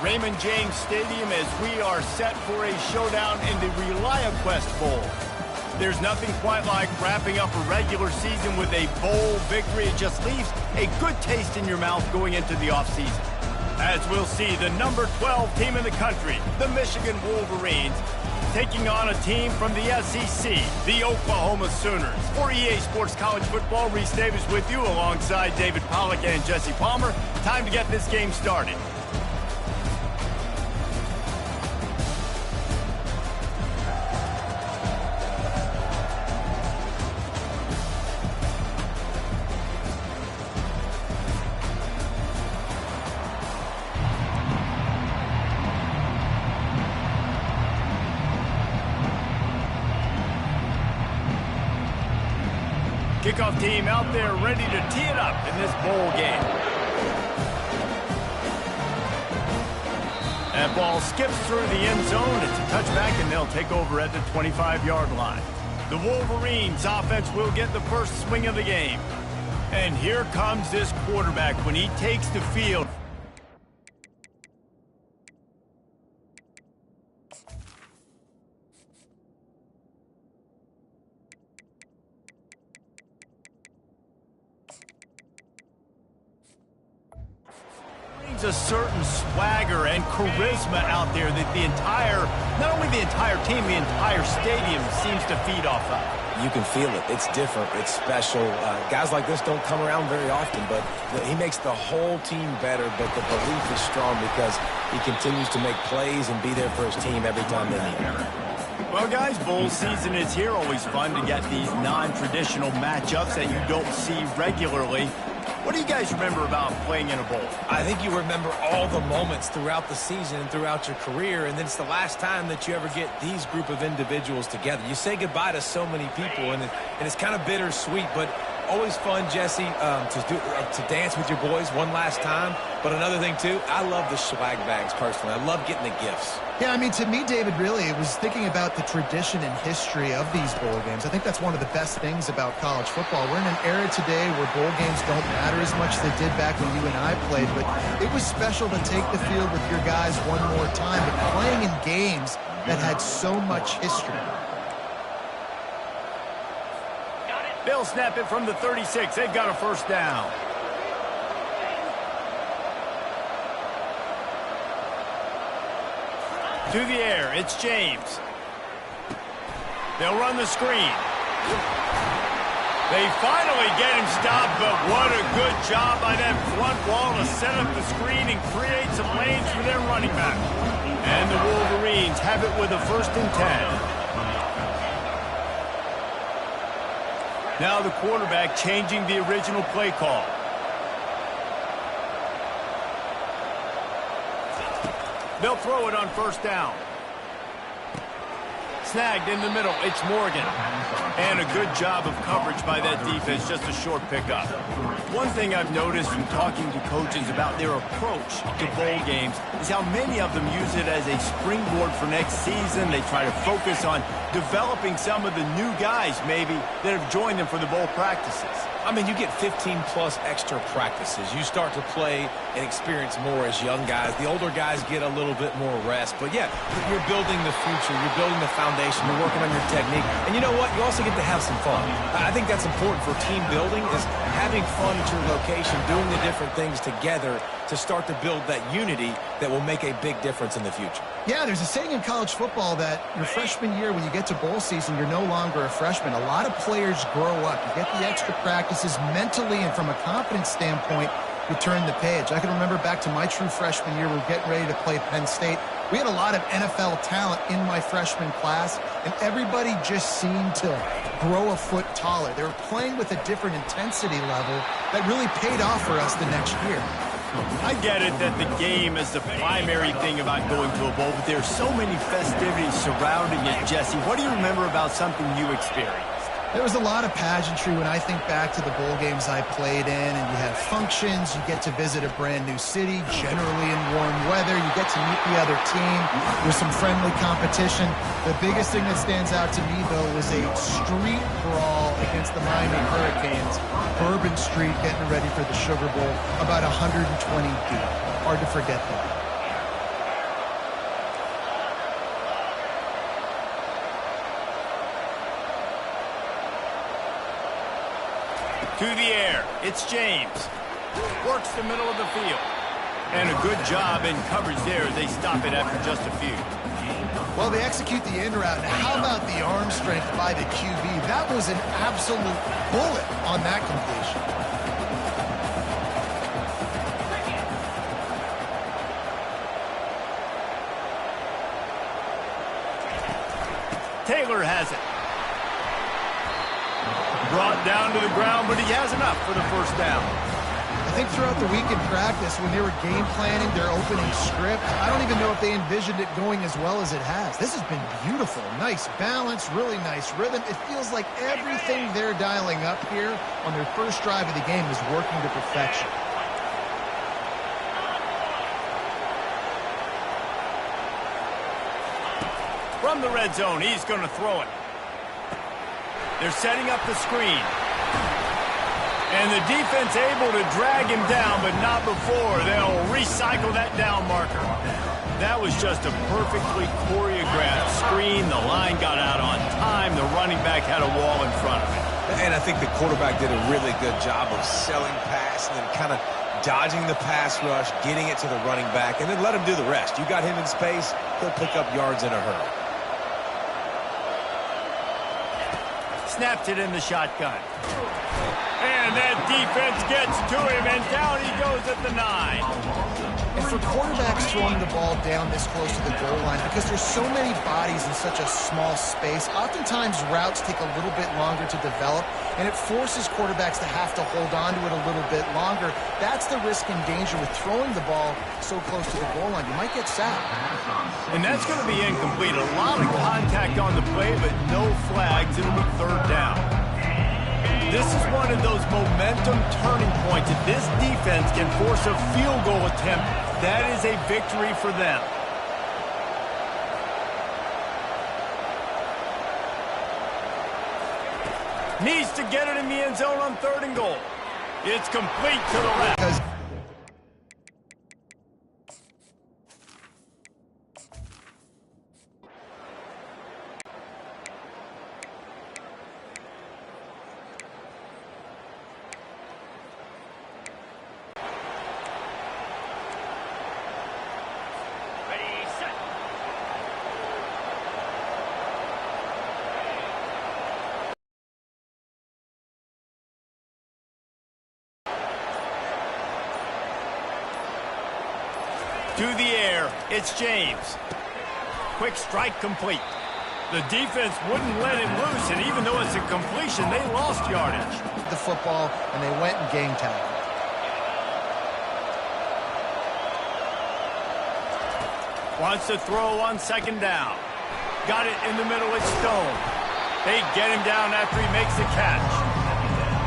Raymond James Stadium as we are set for a showdown in the RELIAQUEST Bowl. There's nothing quite like wrapping up a regular season with a bowl victory. It just leaves a good taste in your mouth going into the offseason. As we'll see, the number 12 team in the country, the Michigan Wolverines, taking on a team from the SEC, the Oklahoma Sooners. For EA Sports College Football, Reese Davis with you alongside David Pollack and Jesse Palmer. Time to get this game started. Kickoff team out there ready to tee it up in this bowl game. That ball skips through the end zone. It's a touchback, and they'll take over at the 25-yard line. The Wolverines offense will get the first swing of the game. And here comes this quarterback when he takes the field. A certain swagger and charisma out there that not only the entire team, the entire stadium seems to feed off of. You can feel it. It's different. It's special. Guys like this don't come around very often, but he makes the whole team better, but the belief is strong because he continues to make plays and be there for his team every time they need him. Well, guys, bowl season is here. Always fun to get these non-traditional matchups that you don't see regularly. What do you guys remember about playing in a bowl? I think you remember all the moments throughout the season and throughout your career, and then it's the last time that you ever get these group of individuals together. You say goodbye to so many people, and it's kind of bittersweet, but always fun, Jesse, to dance with your boys one last time. But another thing, too, I love the swag bags, personally. I love getting the gifts. Yeah, I mean, to me, David, really, it was thinking about the tradition and history of these bowl games. I think that's one of the best things about college football. We're in an era today where bowl games don't matter as much as they did back when you and I played, but it was special to take the field with your guys one more time, but playing in games that had so much history. They'll snap it from the 36. They've got a first down. To the air, it's James. They'll run the screen. They finally get him stopped, but what a good job by that front wall to set up the screen and create some lanes for their running back. And the Wolverines have it with a 1st and 10. Now the quarterback changing the original play call. They'll throw it on 1st down. Snagged in the middle. It's Morgan. And a good job of coverage by that defense. Just a short pickup. One thing I've noticed from talking to coaches about their approach to bowl games is how many of them use it as a springboard for next season. They try to focus on developing some of the new guys, maybe, that have joined them for the bowl practices. I mean, you get 15-plus extra practices. You start to play and experience more as young guys. The older guys get a little bit more rest. But, yeah, you're building the future. You're building the foundation. You're working on your technique. And you know what? You also get to have some fun. I think that's important for team building is having fun at your location, doing the different things together to start to build that unity that will make a big difference in the future. Yeah, there's a saying in college football that your freshman year, when you get to bowl season, you're no longer a freshman. A lot of players grow up. You get the extra practices mentally, and from a confidence standpoint, you turn the page. I can remember back to my true freshman year, we were getting ready to play Penn State. We had a lot of NFL talent in my freshman class, and everybody just seemed to grow a foot taller. They were playing with a different intensity level that really paid off for us the next year. I get it that the game is the primary thing about going to a bowl, but there's so many festivities surrounding it, Jesse. What do you remember about something you experienced? There was a lot of pageantry when I think back to the bowl games I played in, and you have functions, you get to visit a brand new city, generally in warm weather, you get to meet the other team, there's some friendly competition. The biggest thing that stands out to me, though, was a street brawl against the Miami Hurricanes. Bourbon Street getting ready for the Sugar Bowl, about 120 deep. Hard to forget that. To the air, it's James. Works the middle of the field. And a good job in coverage there. They stop it after just a few. Well, they execute the in route. Now, how about the arm strength by the QB? That was an absolute bullet on that completion. Taylor has it. Brought down to the ground, but he has enough for the first down. I think throughout the week in practice, when they were game planning their opening script, I don't even know if they envisioned it going as well as it has. This has been beautiful. Nice balance, really nice rhythm. It feels like everything they're dialing up here on their first drive of the game is working to perfection. From the red zone, he's going to throw it. They're setting up the screen. And the defense able to drag him down, but not before. They'll recycle that down marker. That was just a perfectly choreographed screen. The line got out on time. The running back had a wall in front of him. And I think the quarterback did a really good job of selling pass and then kind of dodging the pass rush, getting it to the running back, and then let him do the rest. You got him in space, he'll pick up yards in a hurry. Snapped it in the shotgun. And that defense gets to him, and down he goes at the 9. And for quarterbacks throwing the ball down this close to the goal line, because there's so many bodies in such a small space, oftentimes routes take a little bit longer to develop, and it forces quarterbacks to have to hold on to it a little bit longer. That's the risk and danger with throwing the ball so close to the goal line. You might get sacked. And that's going to be incomplete. A lot of contact on the play, but no flags. It'll be third down. This is one of those momentum turning points. If this defense can force a field goal attempt, that is a victory for them. Needs to get it in the end zone on 3rd and goal. It's complete to the left. To the air, it's James. Quick strike complete. The defense wouldn't let him loose, and even though it's a completion, they lost yardage. The football, and they went and game tackled. Wants to throw on 2nd down. Got it in the middle, it's Stone. They get him down after he makes the catch.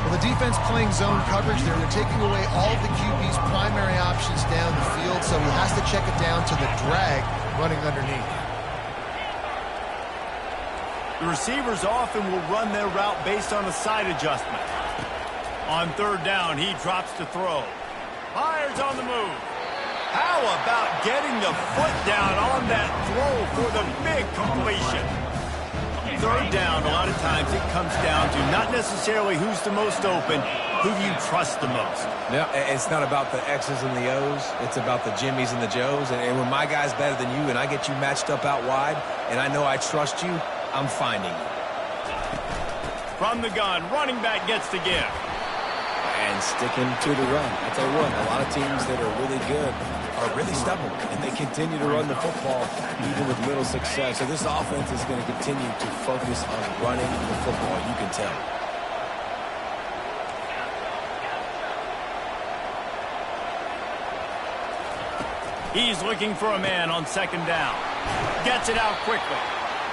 Well, the defense playing zone coverage there. They're taking away all of the QB's primary options down the field, so he has to check it down to the drag running underneath. The receivers often will run their route based on a side adjustment. On 3rd down, he drops to throw. Fires on the move. How about getting the foot down on that throw for the big completion? 3rd down, a lot of times it comes down to not necessarily who's the most open, who you trust the most. Yeah, it's not about the X's and the O's. It's about the Jimmies and the Joes. And when my guy's better than you and I get you matched up out wide and I know I trust you, I'm finding you. From the gun, running back gets to give. And sticking to the run. I tell you what, a lot of teams that are really good are really stubborn, and they continue to run the football even with little success. So this offense is going to continue to focus on running the football. You can tell. He's looking for a man on 2nd down. Gets it out quickly.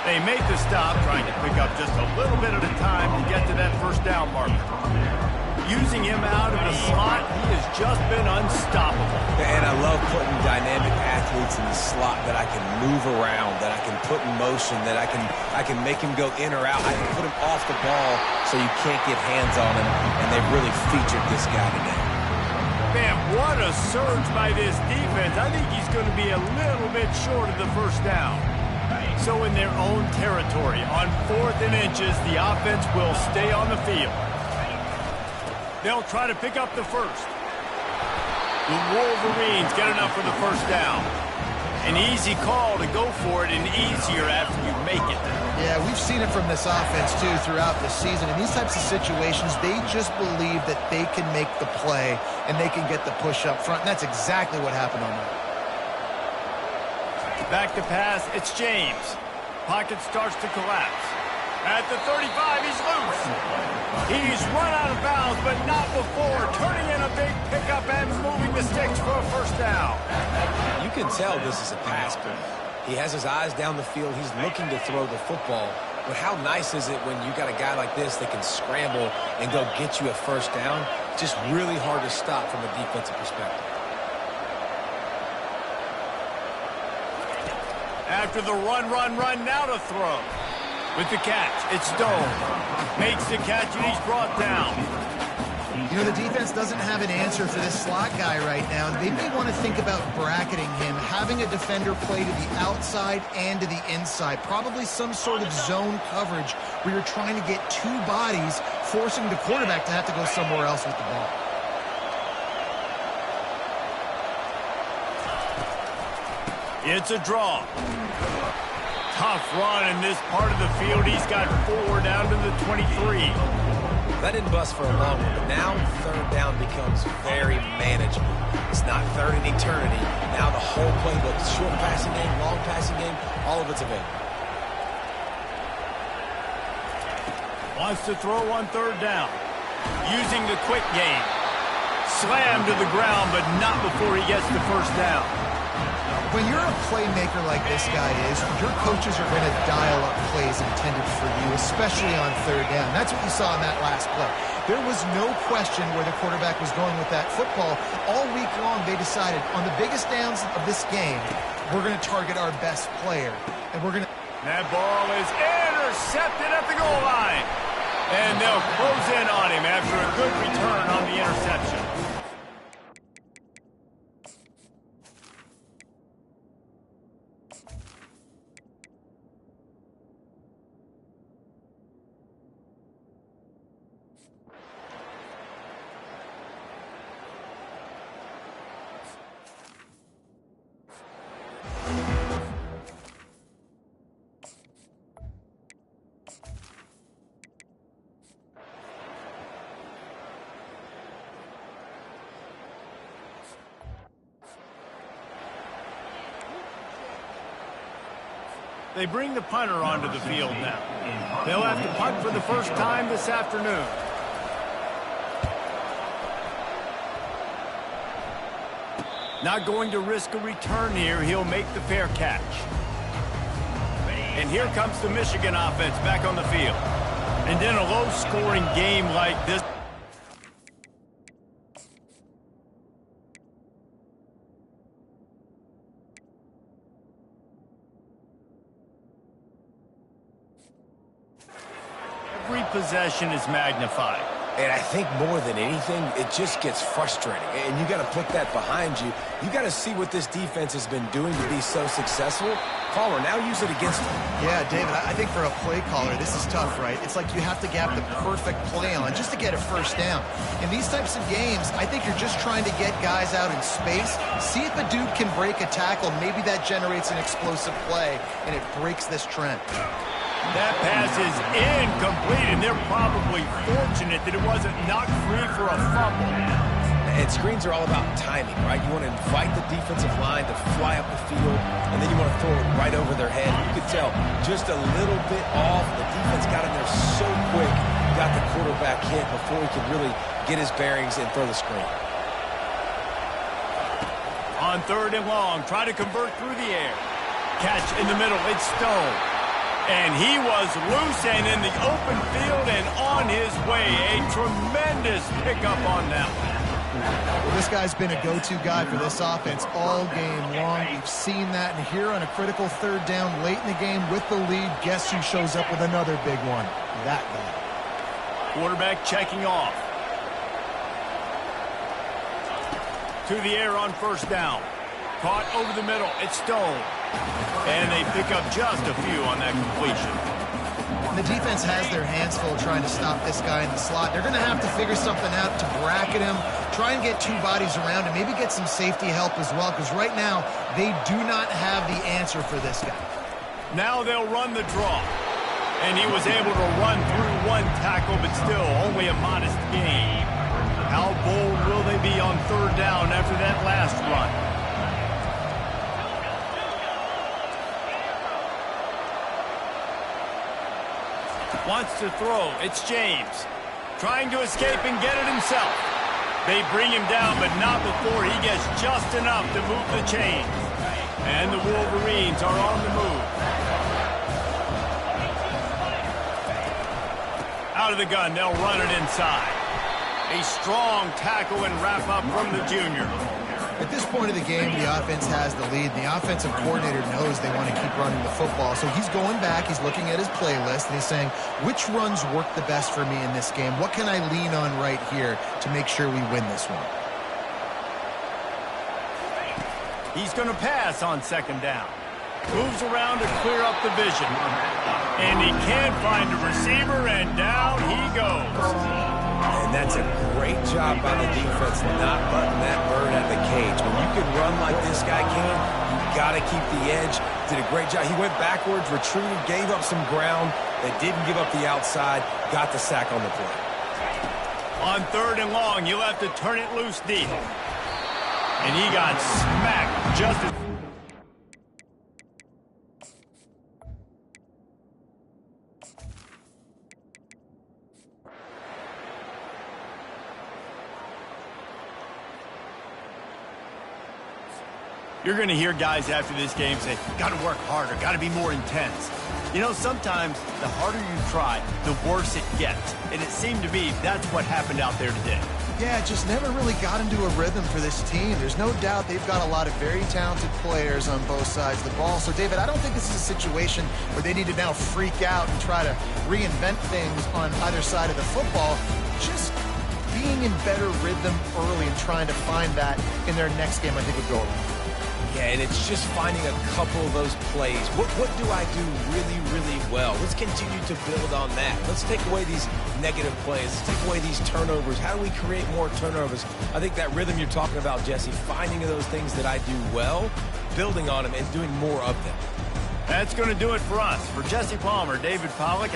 They make the stop, trying to pick up just a little bit at a time to get to that 1st down marker. Using him out of the slot, he has just been unstoppable. And I love putting dynamic athletes in the slot that I can move around, that I can put in motion, that I can make him go in or out. I can put him off the ball so you can't get hands on him, and they've really featured this guy today. Man, what a surge by this defense. I think he's going to be a little bit short of the 1st down. So in their own territory, on 4th and inches, the offense will stay on the field. They'll try to pick up the first. The Wolverines get enough for the first down. An easy call to go for it and easier after you make it. Yeah, we've seen it from this offense, too, throughout the season. In these types of situations, they just believe that they can make the play and they can get the push up front, and that's exactly what happened on that. Back to pass, it's James. Pocket starts to collapse. At the 35, he's loose. He's run out of bounds, but not before turning in a big pickup and moving the sticks for a first down. You can tell this is a pass play. He has his eyes down the field. He's looking to throw the football. But how nice is it when you got a guy like this that can scramble and go get you a first down? Just really hard to stop from a defensive perspective. After the run, now to throw. With the catch, it's Stone. Makes the catch, and he's brought down. You know, the defense doesn't have an answer for this slot guy right now. They may want to think about bracketing him, having a defender play to the outside and to the inside. Probably some sort of zone coverage where you're trying to get two bodies, forcing the quarterback to have to go somewhere else with the ball. It's a draw. Tough run in this part of the field. He's got 4 down to the 23. That didn't bust for a long one, but now third down becomes very manageable. It's not third in eternity. Now the whole playbook, short passing game, long passing game, all of it's available. Wants to throw on third down. Using the quick game. Slammed to the ground, but not before he gets the first down. When you're a playmaker like this guy is, your coaches are going to dial up plays intended for you, especially on third down. That's what you saw in that last play. There was no question where the quarterback was going with that football. All week long, they decided on the biggest downs of this game, we're going to target our best player. And we're going to... That ball is intercepted at the goal line. And they'll close in on him after a good return on the interception. They bring the punter onto the field now. They'll have to punt for the first time this afternoon. Not going to risk a return here. He'll make the fair catch. And here comes the Michigan offense back on the field. And in a low-scoring game like this, every possession is magnified. And I think more than anything, it just gets frustrating. And you got to put that behind you. You got to see what this defense has been doing to be so successful. Caller, now use it against them. Yeah, David, I think for a play caller, this is tough, right? It's like you have to get the perfect play on just to get a first down. In these types of games, I think you're just trying to get guys out in space, see if a dude can break a tackle. Maybe that generates an explosive play, and it breaks this trend. That pass is incomplete, and they're probably fortunate that it wasn't knocked free for a fumble. And screens are all about timing, right? You want to invite the defensive line to fly up the field, and then you want to throw it right over their head. You could tell just a little bit off. The defense got in there so quick, got the quarterback hit before he could really get his bearings and throw the screen. On third and long, try to convert through the air. Catch in the middle, it's Stone. And he was loose and in the open field and on his way. A tremendous pickup on that one. Well, this guy's been a go-to guy for this offense all game long. We've seen that, and here on a critical third down late in the game with the lead, guess who shows up with another big one? That guy. Quarterback checking off. To the air on first down. Caught over the middle. It's Stone. And they pick up just a few on that completion. And the defense has their hands full trying to stop this guy in the slot. They're going to have to figure something out to bracket him, try and get two bodies around him, maybe get some safety help as well, because right now they do not have the answer for this guy. Now they'll run the draw. And he was able to run through one tackle, but still only a modest gain. How bold will they be on third down after that last run? Wants to throw. It's James. Trying to escape and get it himself. They bring him down, but not before he gets just enough to move the chains. And the Wolverines are on the move. Out of the gun, they'll run it inside. A strong tackle and wrap up from the junior. At this point of the game, the offense has the lead. The offensive coordinator knows they want to keep running the football. So he's going back, he's looking at his playlist, and he's saying, which runs work the best for me in this game? What can I lean on right here to make sure we win this one? He's going to pass on second down. Moves around to clear up the vision. And he can't find a receiver, and down he goes. And that's a great job by the defense not letting that bird out of the cage. When you can run like this guy can, you got to keep the edge. Did a great job. He went backwards, retreated, gave up some ground. They didn't give up the outside, got the sack on the play. On third and long, you'll have to turn it loose deep. And he got smacked just as... You're going to hear guys after this game say, got to work harder, got to be more intense. You know, sometimes the harder you try, the worse it gets. And it seemed to me that's what happened out there today. Yeah, it just never really got into a rhythm for this team. There's no doubt they've got a lot of very talented players on both sides of the ball. So, David, I don't think this is a situation where they need to now freak out and try to reinvent things on either side of the football. Just being in better rhythm early and trying to find that in their next game, I think, would go around. Yeah, and it's just finding a couple of those plays. What do I do really, really well? Let's continue to build on that. Let's take away these negative plays. Let's take away these turnovers. How do we create more turnovers? I think that rhythm you're talking about, Jesse, finding those things that I do well, building on them, and doing more of them. That's going to do it for us. For Jesse Palmer, David Pollack,